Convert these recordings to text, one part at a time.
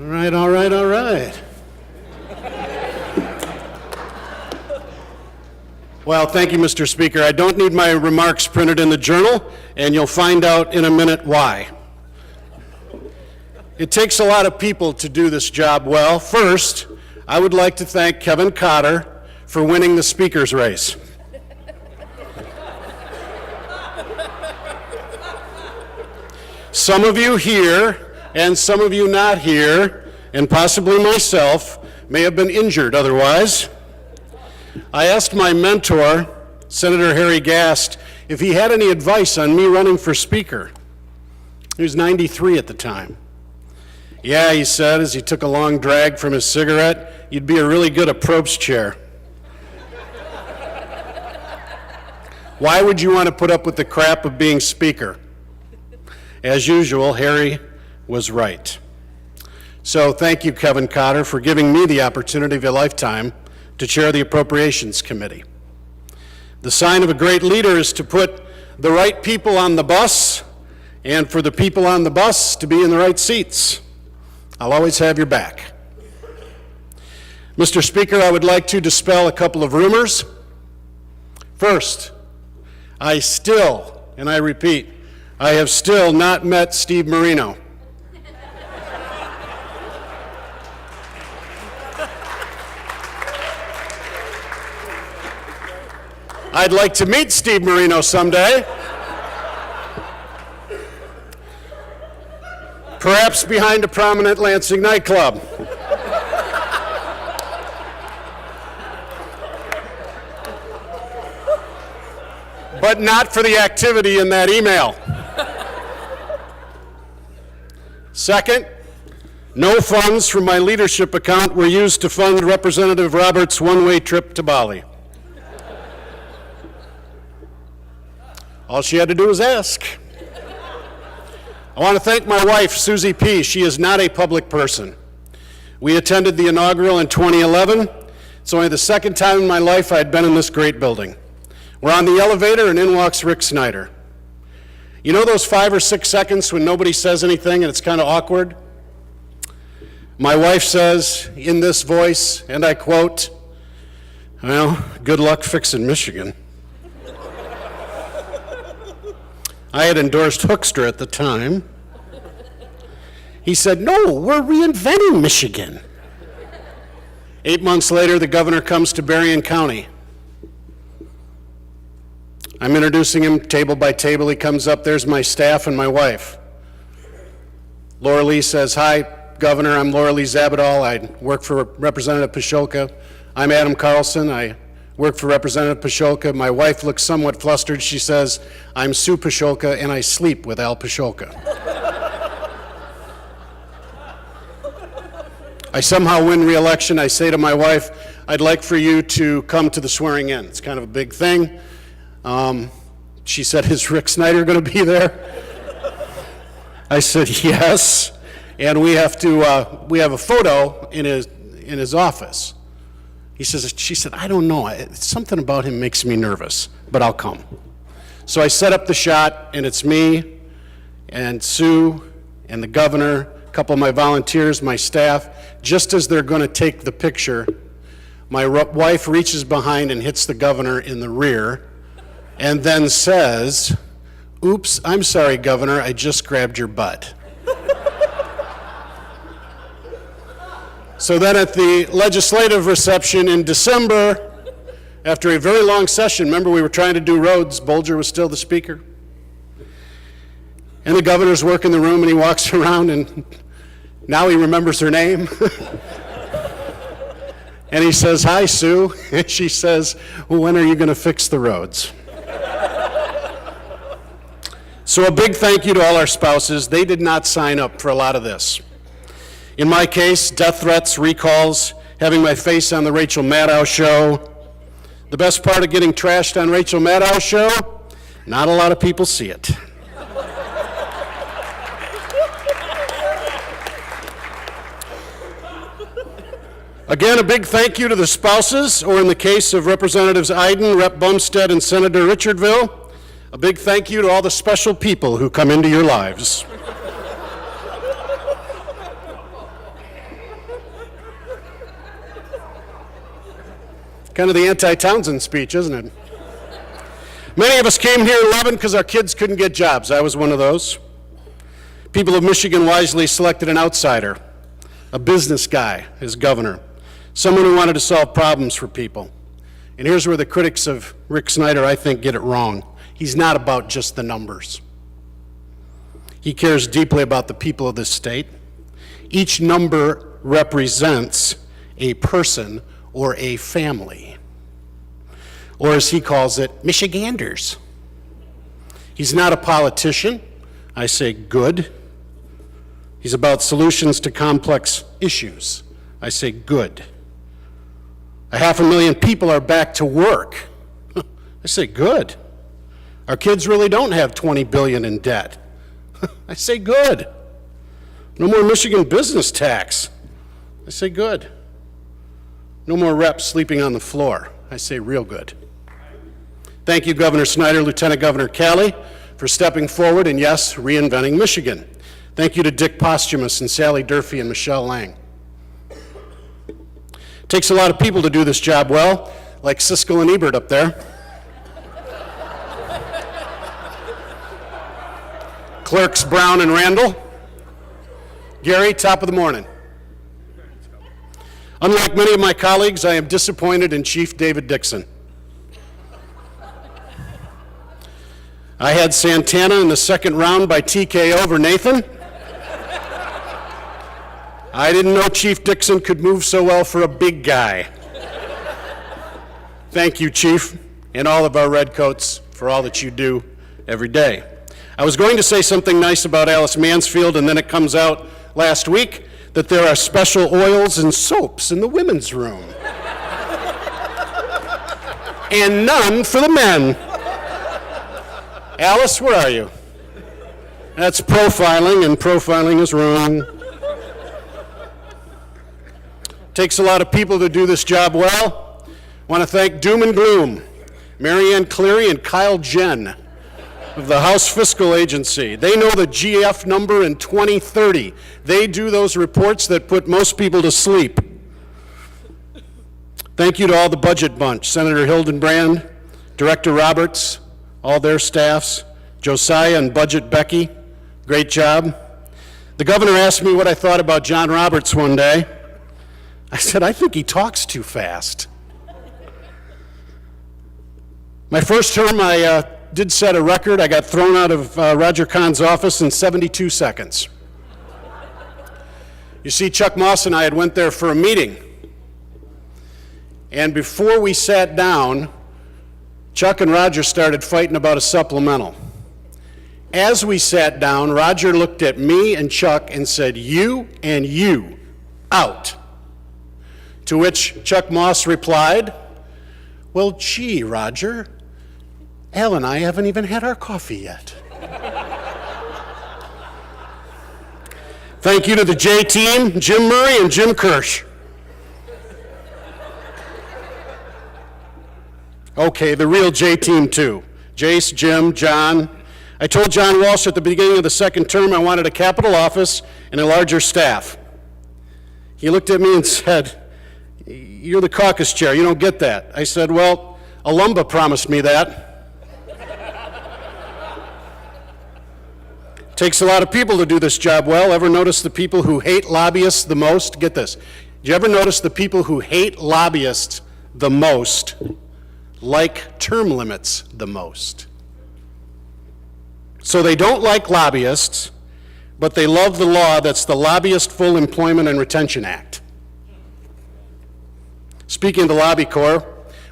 All right, all right, all right. Well, thank you, Mr. Speaker. I don't need my remarks printed in the Journal, and you'll find out in a minute why. It takes a lot of people to do this job well. First, I would like to thank Kevin Cotter for winning the Speaker's race. Some of you here and some of you not here, and possibly myself, may have been injured otherwise. I asked my mentor, Senator Harry Gast, if he had any advice on me running for Speaker. He was 93 at the time. Yeah, he said, as he took a long drag from his cigarette, you'd be a really good approach chair. Why would you want to put up with the crap of being Speaker? As usual, Harry was right. So thank you, Kevin Cotter, for giving me the opportunity of a lifetime to chair the Appropriations Committee. The sign of a great leader is to put the right people on the bus and for the people on the bus to be in the right seats. I'll always have your back. Mr. Speaker, I would like to dispel a couple of rumors. First, I still, and I repeat, I have still not met Steve Marino. I'd like to meet Steve Marino someday. Perhaps behind a prominent Lansing nightclub. But not for the activity in that email. Second, no funds from my leadership account were used to fund Representative Roberts' one-way trip to Bali. All she had to do was ask. I want to thank my wife, Susie P. She is not a public person. We attended the inaugural in 2011. It's only the second time in my life I'd been in this great building. We're on the elevator and in walks Rick Snyder. You know those 5 or 6 seconds when nobody says anything and it's kind of awkward? My wife says in this voice, and I quote, "Well, good luck fixing Michigan." I had endorsed Hoekstra at the time. He said, "No, we're reinventing Michigan." 8 months later, the governor comes to Berrien County. I'm introducing him table by table. He comes up, there's my staff and my wife. Laura Lee says, "Hi, Governor, I'm Laura Lee Zabadal. I work for Representative Pscholka. I'm Adam Carlson. I work for Representative Pscholka." My wife looks somewhat flustered. She says, "I'm Sue Pscholka, and I sleep with Al Pscholka." I somehow win re-election. I say to my wife, "I'd like for you to come to the swearing in. It's kind of a big thing." She said, "Is Rick Snyder going to be there?" I said, "Yes." And we have a photo in his office. She said, "I don't know. Something about him makes me nervous, but I'll come." So I set up the shot, and it's me and Sue and the governor, a couple of my volunteers, my staff. Just as they're going to take the picture, my wife reaches behind and hits the governor in the rear and then says, "Oops, I'm sorry, Governor, I just grabbed your butt." So then at the legislative reception in December, after a very long session, remember we were trying to do roads, Bolger was still the speaker. And the governor's working the room and he walks around and now he remembers her name. And he says, "Hi, Sue." And she says, "Well, when are you going to fix the roads?" So a big thank you to all our spouses. They did not sign up for a lot of this. In my case, death threats, recalls, having my face on the Rachel Maddow show. The best part of getting trashed on Rachel Maddow's show, not a lot of people see it. Again, a big thank you to the spouses, or in the case of Representatives Iden, Rep. Bumstead, and Senator Richardville, a big thank you to all the special people who come into your lives. Kind of the anti-Townsend speech, isn't it? Many of us came here 11 because our kids couldn't get jobs. I was one of those. People of Michigan wisely selected an outsider, a business guy as governor, someone who wanted to solve problems for people. And here's where the critics of Rick Snyder, I think, get it wrong. He's not about just the numbers. He cares deeply about the people of this state. Each number represents a person or a family, or as he calls it, Michiganders. He's not a politician. I say good. He's about solutions to complex issues. I say good. 500,000 people are back to work. I say good. Our kids really don't have $20 billion in debt. I say good. No more Michigan business tax. I say good. No more reps sleeping on the floor. I say real good. Thank you, Governor Snyder, Lieutenant Governor Calley, for stepping forward and, yes, reinventing Michigan. Thank you to Dick Posthumus and Sally Durfee and Michelle Lang. It takes a lot of people to do this job well, like Siskel and Ebert up there. Clerks Brown and Randall. Gary, top of the morning. Unlike many of my colleagues, I am disappointed in Chief David Dixon. I had Santana in the second round by TKO over Nathan. I didn't know Chief Dixon could move so well for a big guy. Thank you, Chief, and all of our Redcoats for all that you do every day. I was going to say something nice about Alice Mansfield, and then it comes out last week that there are special oils and soaps in the women's room. And none for the men. Alice, where are you? That's profiling, and profiling is wrong. Takes a lot of people to do this job well. Want to thank Doom and Gloom, Marianne Cleary and Kyle Jen of the House Fiscal Agency. They know the GF number in 2030. They do those reports that put most people to sleep. Thank you to all the budget bunch, Senator Hildenbrand, Director Roberts, all their staffs, Josiah and Budget Becky, great job. The governor asked me what I thought about John Roberts one day. I said, I think he talks too fast. My first term, I did set a record. I got thrown out of Roger Kahn's office in 72 seconds. You see, Chuck Moss and I had went there for a meeting. And before we sat down, Chuck and Roger started fighting about a supplemental. As we sat down, Roger looked at me and Chuck and said, you and you, out. To which Chuck Moss replied, well, gee, Roger, Al and I haven't even had our coffee yet. Thank you to the J team, Jim Murray and Jim Kirsch. Okay, the real J team too. Jace, Jim, John. I told John Walsh at the beginning of the second term I wanted a capital office and a larger staff. He looked at me and said, you're the caucus chair, you don't get that. I said, well, Alumba promised me that. Takes a lot of people to do this job well. Ever notice the people who hate lobbyists the most? Get this. Do you ever notice the people who hate lobbyists the most like term limits the most? So they don't like lobbyists, but they love the law that's the Lobbyist Full Employment and Retention Act. Speaking of the Lobby Corps,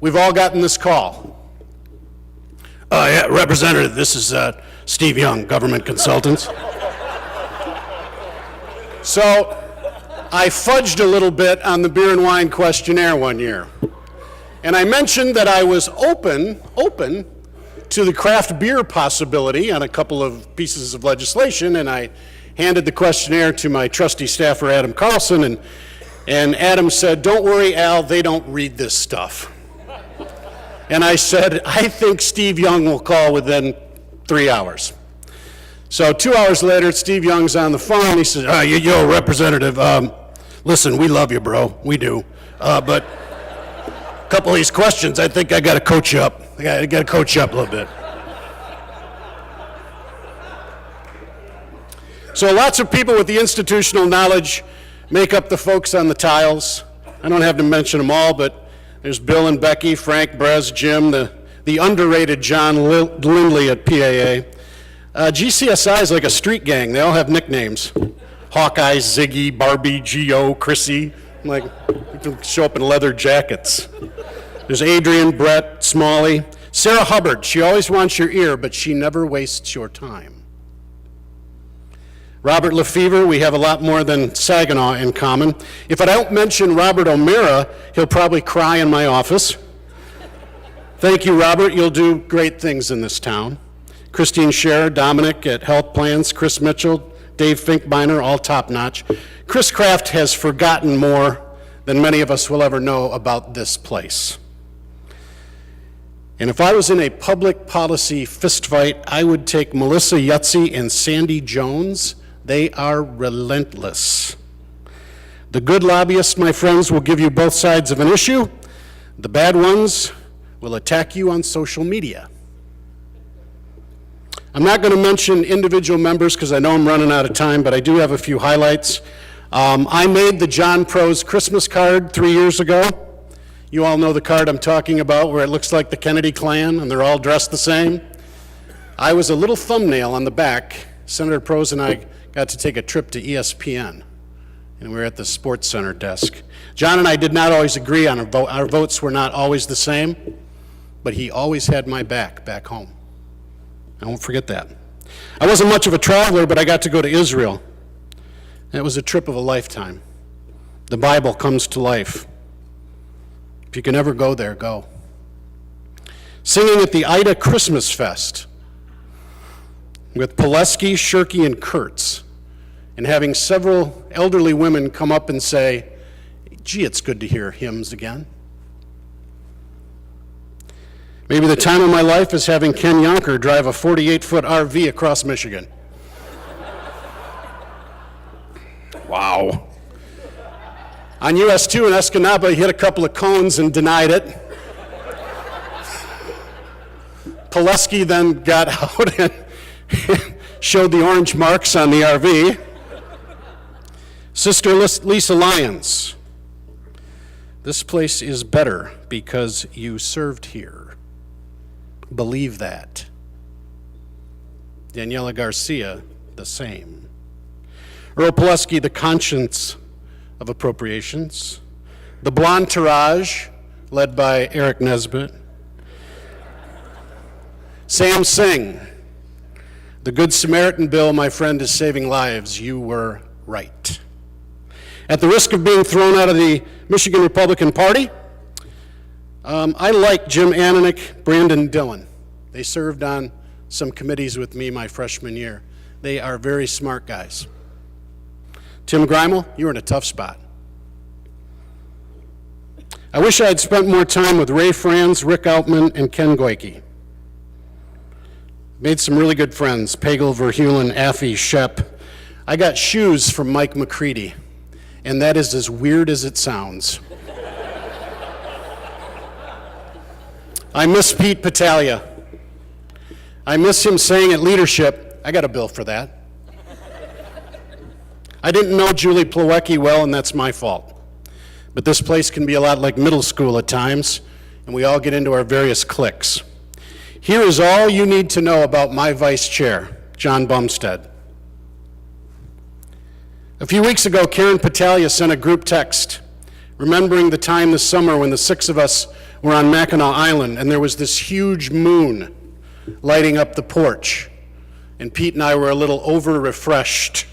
we've all gotten this call. Yeah, Representative, this is Steve Young, Government Consultants. So I fudged a little bit on the beer and wine questionnaire one year. And I mentioned that I was open to the craft beer possibility on a couple of pieces of legislation, and I handed the questionnaire to my trusty staffer, Adam Carlson, and Adam said, don't worry, Al, they don't read this stuff. And I said, I think Steve Young will call within 3 hours. So 2 hours later, Steve Young's on the phone. He says, yo, Representative, listen, we love you, bro. We do. But A couple of these questions, I think I got to coach you up. I got to coach you up a little bit. So lots of people with the institutional knowledge make up the folks on the tiles. I don't have to mention them all, but there's Bill and Becky, Frank, Brez, Jim, the underrated John Lindley at PAA. GCSI is like a street gang. They all have nicknames. Hawkeye, Ziggy, Barbie, G.O., Chrissy. Like, you can show up in leather jackets. There's Adrian, Brett, Smalley. Sarah Hubbard, she always wants your ear, but she never wastes your time. Robert Lefevre, we have a lot more than Saginaw in common. If I don't mention Robert O'Meara, he'll probably cry in my office. Thank you, Robert. You'll do great things in this town. Christine Scherer, Dominic at Health Plans, Chris Mitchell, Dave Finkbeiner, all top-notch. Chris Kraft has forgotten more than many of us will ever know about this place. And if I was in a public policy fistfight, I would take Melissa Yutzi and Sandy Jones. They are relentless. The good lobbyists, my friends, will give you both sides of an issue. The bad ones will attack you on social media. I'm not going to mention individual members because I know I'm running out of time, but I do have a few highlights. I made the John Pro's Christmas card 3 years ago. You all know the card I'm talking about where it looks like the Kennedy clan and they're all dressed the same. I was a little thumbnail on the back. Senator Pros and I got to take a trip to ESPN, and we were at the Sports Center desk. John and I did not always agree on a vote. Our votes were not always the same, but he always had my back home. I won't forget that. I wasn't much of a traveler, but I got to go to Israel. It was a trip of a lifetime. The Bible comes to life. If you can ever go there, go. Singing at the Ida Christmas Fest with Pileski, Shirky, and Kurtz, and having several elderly women come up and say, gee, it's good to hear hymns again. Maybe the time of my life is having Ken Yonker drive a 48-foot RV across Michigan. Wow. On US 2 in Escanaba, he hit a couple of cones and denied it. Pileski then got out and showed the orange marks on the RV. Sister Lisa Lyons, this place is better because you served here. Believe that. Daniela Garcia, the same. Earl Pileski, the conscience of appropriations. The Blonde Tirage, led by Eric Nesbitt. Sam Singh, the Good Samaritan bill, my friend, is saving lives. You were right. At the risk of being thrown out of the Michigan Republican Party, I like Jim Ananick, Brandon Dillon. They served on some committees with me my freshman year. They are very smart guys. Tim Greimel, you were in a tough spot. I wish I had spent more time with Ray Franz, Rick Altman, and Ken Goike. Made some really good friends, Pagel, Verheulen, Affey, Shep. I got shoes from Mike McCready, and that is as weird as it sounds. I miss Pete Patalia. I miss him saying at leadership, I got a bill for that. I didn't know Julie Plawecki well, and that's my fault. But this place can be a lot like middle school at times, and we all get into our various cliques. Here is all you need to know about my vice chair, John Bumstead. A few weeks ago, Karen Patalia sent a group text, remembering the time this summer when the 6 of us were on Mackinac Island, and there was this huge moon lighting up the porch, and Pete and I were a little over-refreshed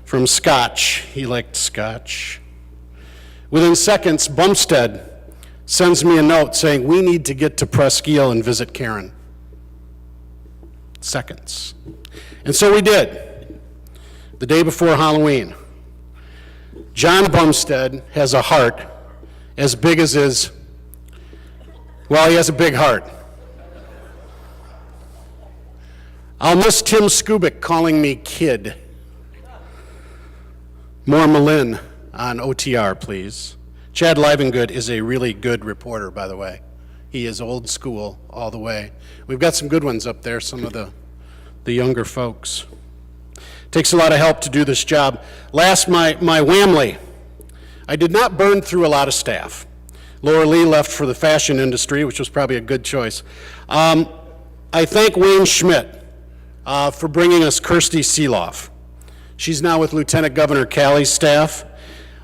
from scotch. He liked scotch. Within seconds, Bumstead sends me a note saying, we need to get to Presque Isle and visit Karen. Seconds. And so we did, the day before Halloween. John Bumstead has a heart as big as his, well, he has a big heart. I'll miss Tim Skubic calling me kid. More Malin on OTR, please. Chad Livengood is a really good reporter, by the way. He is old school all the way. We've got some good ones up there, some of the younger folks. Takes a lot of help to do this job. Last, my Whamley. I did not burn through a lot of staff. Laura Lee left for the fashion industry, which was probably a good choice. I thank Wayne Schmidt for bringing us Kirsty Seeloff. She's now with Lieutenant Governor Calley's staff.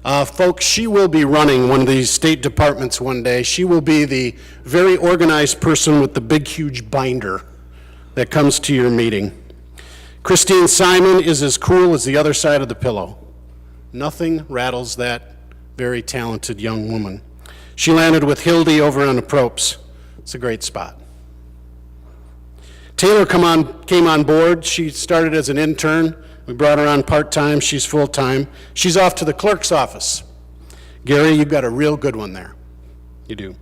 Folks, she will be running one of these state departments one day. She will be the very organized person with the big, huge binder that comes to your meeting. Christine Simon is as cool as the other side of the pillow. Nothing rattles that very talented young woman. She landed with Hildy over on the Propes. It's a great spot. Taylor came on board. She started as an intern. We brought her on part-time. She's full-time. She's off to the clerk's office. Gary, you've got a real good one there. You do.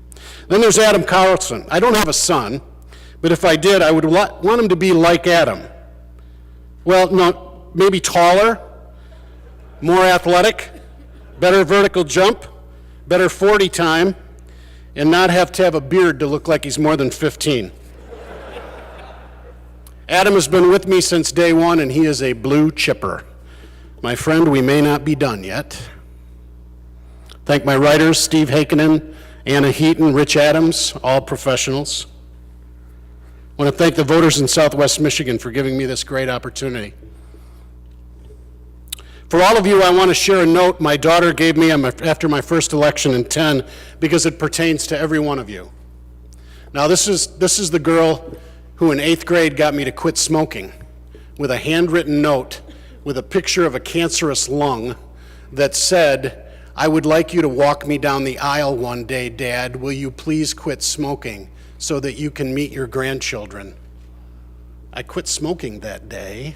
Then there's Adam Carlson. I don't have a son, but if I did, I would want him to be like Adam. Well, no, maybe taller, more athletic, better vertical jump, better 40 time, and not have to have a beard to look like he's more than 15. Adam has been with me since day one, and he is a blue chipper. My friend, we may not be done yet. Thank my writers, Steve Hakenen, Anna Heaton, Rich Adams, all professionals. I want to thank the voters in Southwest Michigan for giving me this great opportunity. For all of you, I want to share a note my daughter gave me after my first election in 10, because it pertains to every one of you. Now, this is the girl who in 8th grade got me to quit smoking, with a handwritten note with a picture of a cancerous lung that said, "I would like you to walk me down the aisle one day, Dad. Will you please quit smoking so that you can meet your grandchildren?" I quit smoking that day.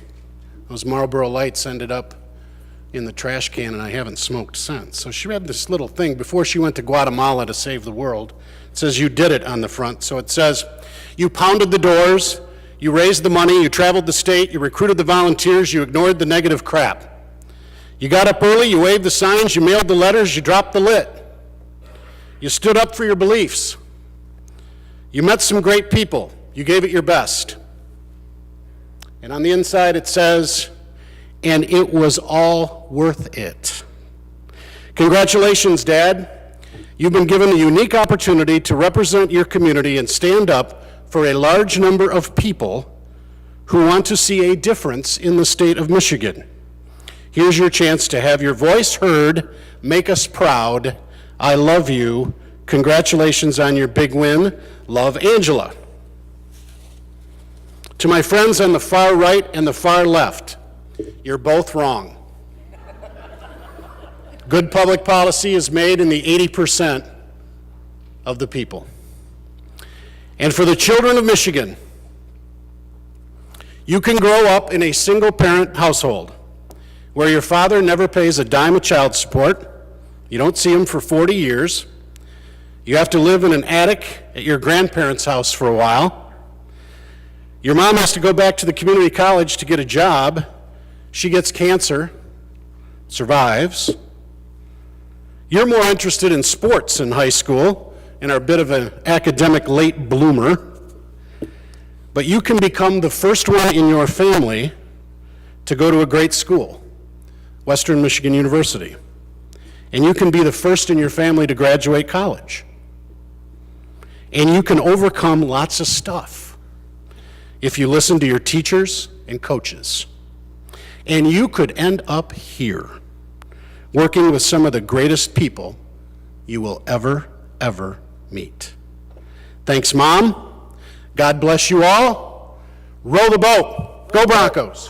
Those Marlboro Lights ended up in the trash can, and I haven't smoked since. So she had this little thing before she went to Guatemala to save the world. It says, "You did it" on the front. So it says, you pounded the doors, you raised the money, you traveled the state, you recruited the volunteers, you ignored the negative crap. You got up early, you waved the signs, you mailed the letters, you dropped the lit. You stood up for your beliefs. You met some great people. You gave it your best. And on the inside it says, "And it was all worth it." Congratulations, Dad. You've been given a unique opportunity to represent your community and stand up for a large number of people who want to see a difference in the state of Michigan. Here's your chance to have your voice heard. Make us proud. I love you. Congratulations on your big win. Love, Angela. To my friends on the far right and the far left, you're both wrong. Good public policy is made in the 80% of the people. And for the children of Michigan, you can grow up in a single-parent household where your father never pays a dime of child support. You don't see him for 40 years. You have to live in an attic at your grandparents' house for a while. Your mom has to go back to the community college to get a job. She gets cancer, survives. You're more interested in sports in high school and are a bit of an academic late bloomer, but you can become the first one in your family to go to a great school, Western Michigan University, and you can be the first in your family to graduate college. And you can overcome lots of stuff if you listen to your teachers and coaches. And you could end up here, working with some of the greatest people you will ever meet. Thanks, Mom. God bless you all. Row the boat. Go Broncos.